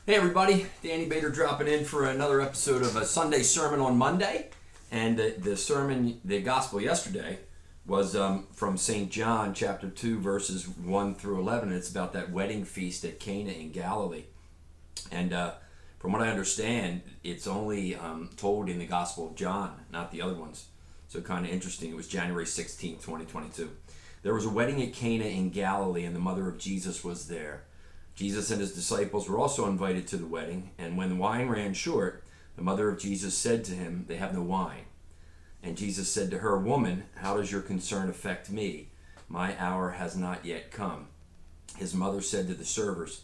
Hey everybody, Danny Bader dropping in for another episode of a Sunday Sermon on Monday. And the gospel yesterday was from St. John chapter 2 verses 1 through 11. It's about that wedding feast at Cana in Galilee. And from what I understand, it's only told in the Gospel of John, not the other ones. So kind of interesting. It was January 16th, 2022. There was a wedding at Cana in Galilee, and the mother of Jesus was there. Jesus and his disciples were also invited to the wedding, and when the wine ran short, the mother of Jesus said to him, "They have no wine." And Jesus said to her, "Woman, how does your concern affect me? My hour has not yet come." His mother said to the servers,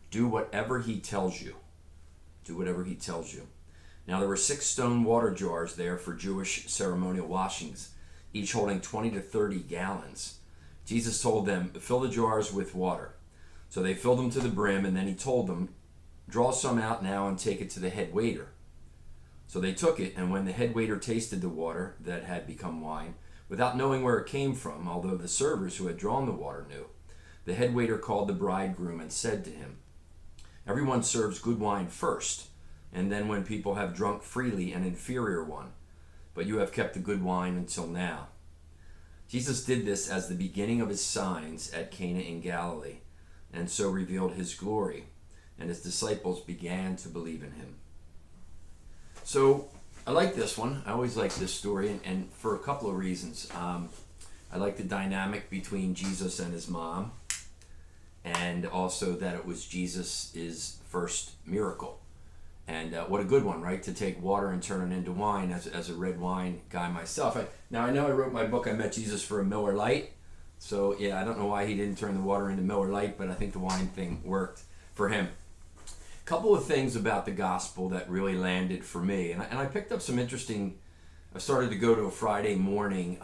"Do whatever he tells you." Do whatever he tells you. Now there were 6 stone water jars there for Jewish ceremonial washings, each holding 20 to 30 gallons. Jesus told them, "Fill the jars with water." So they filled them to the brim, and then he told them, "Draw some out now and take it to the head waiter." So they took it, and when the head waiter tasted the water that had become wine, without knowing where it came from, although the servers who had drawn the water knew, the head waiter called the bridegroom and said to him, "Everyone serves good wine first, and then when people have drunk freely, an inferior one. But you have kept the good wine until now." Jesus did this as the beginning of his signs at Cana in Galilee, and so revealed his glory, and his disciples began to believe in him. So I like this one. I always like this story, and for a couple of reasons. I like the dynamic between Jesus and his mom, and also that it was Jesus' first miracle. And what a good one, right? To take water and turn it into wine. As a red wine guy myself. Now I know I wrote my book, I Met Jesus for a Miller Lite. So yeah, I don't know why he didn't turn the water into Miller Lite, but I think the wine thing worked for him. A couple of things about the gospel that really landed for me. And I picked up some interesting, I started to go to a Friday morning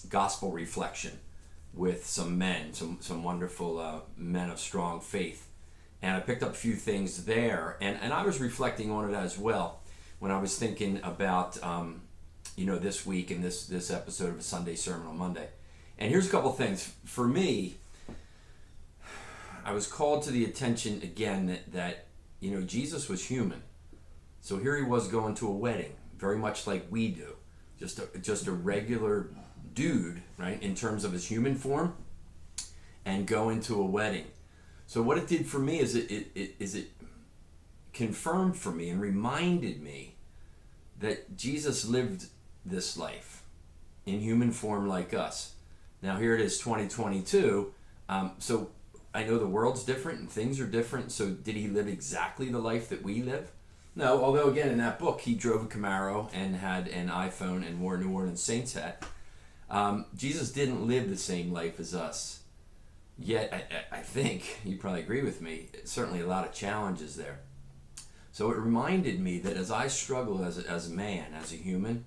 gospel reflection with some men, some wonderful men of strong faith. And I picked up a few things there, and I was reflecting on it as well when I was thinking about this week and this episode of a Sunday Sermon on Monday. And here's a couple of things. For me, I was called to the attention again that Jesus was human. So here he was going to a wedding, very much like we do, just a regular dude, right, in terms of his human form, and going to a wedding. So what it did for me is it confirmed for me and reminded me that Jesus lived this life in human form like us. Now here it is, 2022. So I know the world's different and things are different. So did he live exactly the life that we live? No, although again in that book he drove a Camaro and had an iPhone and wore a New Orleans Saints hat. Jesus didn't live the same life as us. Yet I think, you probably agree with me, certainly a lot of challenges there. So it reminded me that as I struggle as a man, as a human,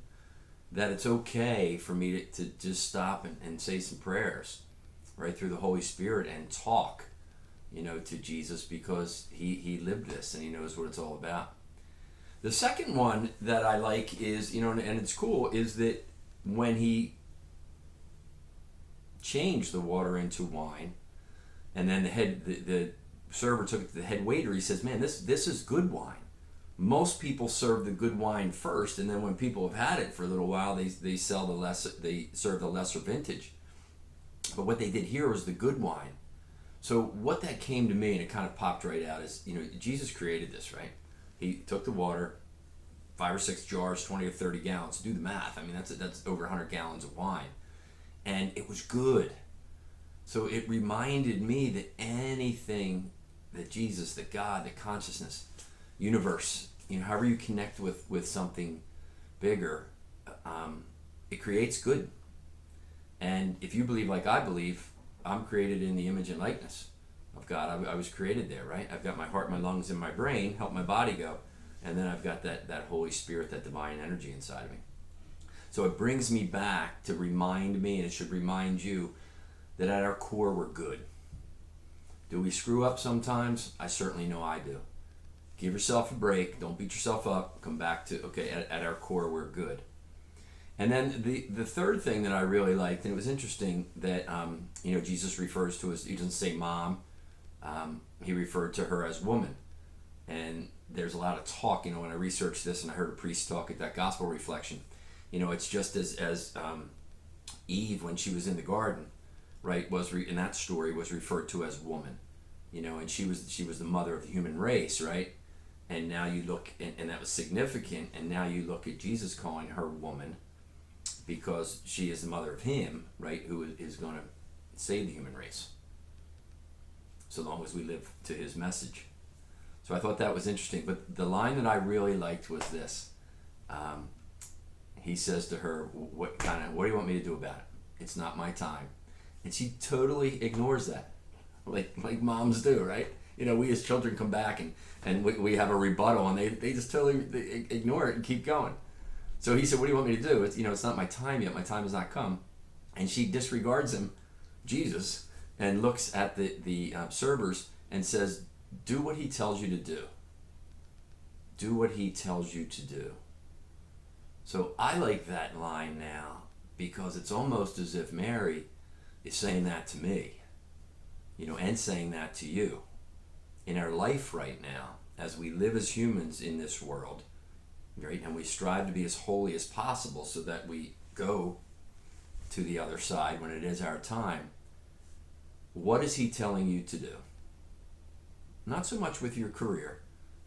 that it's okay for me to just stop and say some prayers right through the Holy Spirit and talk, to Jesus, because he lived this and he knows what it's all about. The second one that I like is, and it's cool, is that when he changed the water into wine, and then the server took it to the head waiter, he says, "Man, this is good wine. Most people serve the good wine first, and then when people have had it for a little while, they serve the lesser vintage." But what they did here was the good wine. So what that came to me, and it kind of popped right out, is Jesus created this, right? He took the water, 5 or 6 jars, 20 or 30 gallons. Do the math. I mean, that's over 100 gallons of wine, and it was good. So it reminded me that anything that Jesus, that God, that consciousness, universe, however you connect with something bigger, it creates good. And if you believe like I believe, I'm created in the image and likeness of God. I was created there, right? I've got my heart, my lungs, and my brain, help my body go. And then I've got that Holy Spirit, that divine energy inside of me. So it brings me back to remind me, and it should remind you, that at our core we're good. Do we screw up sometimes? I certainly know I do. Give yourself a break. Don't beat yourself up. Come back to, okay, at our core we're good. And then the third thing that I really liked, and it was interesting that Jesus refers to us, he doesn't say mom, he referred to her as woman. And there's a lot of talk, when I researched this and I heard a priest talk at that gospel reflection, it's just as Eve, when she was in the garden, right, in that story was referred to as woman, and she was the mother of the human race, right? And now you look, and that was significant, and now you look at Jesus calling her woman because she is the mother of him, right, who is going to save the human race so long as we live to his message. So I thought that was interesting. But the line that I really liked was this. He says to her, what do you want me to do about it? It's not my time. And she totally ignores that, like moms do, right? We as children come back and we have a rebuttal, and they just totally ignore it and keep going. So he said, what do you want me to do? It's not my time yet. My time has not come. And she disregards him, Jesus, and looks at the servers and says, do what he tells you to do. Do what he tells you to do. So I like that line now because it's almost as if Mary is saying that to me, and saying that to you. In our life right now, as we live as humans in this world, right, and we strive to be as holy as possible so that we go to the other side when it is our time, what is he telling you to do? Not so much with your career.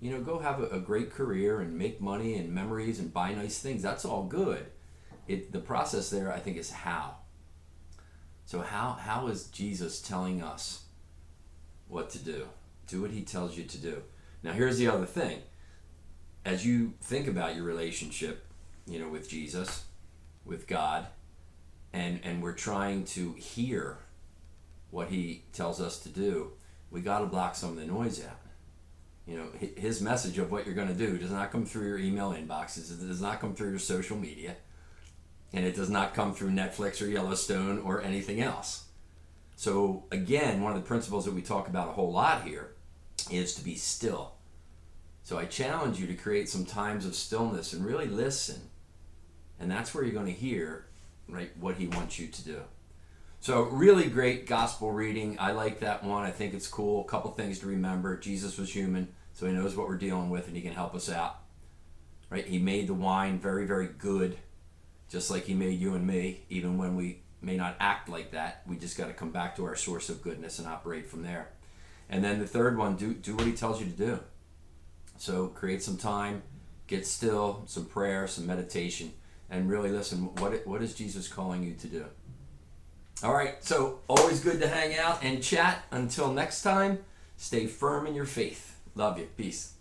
Go have a great career and make money and memories and buy nice things. That's all good. The process there, I think, is how. So how is Jesus telling us what to do? Do what he tells you to do. Now here's the other thing. As you think about your relationship, with Jesus, with God, and we're trying to hear what he tells us to do, we got to block some of the noise out. His message of what you're going to do does not come through your email inboxes. It does not come through your social media. And it does not come through Netflix or Yellowstone or anything else. So again, one of the principles that we talk about a whole lot here is to be still. So I challenge you to create some times of stillness and really listen. And that's where you're going to hear, right, what he wants you to do. So really great gospel reading. I like that one. I think it's cool. A couple things to remember. Jesus was human, so he knows what we're dealing with and he can help us out. Right? He made the wine very, very good, just like he made you and me, even when we may not act like that. We just got to come back to our source of goodness and operate from there. And then the third one, do what he tells you to do. So create some time, get still, some prayer, some meditation, and really listen. What is Jesus calling you to do? All right, so always good to hang out and chat. Until next time, stay firm in your faith. Love you. Peace.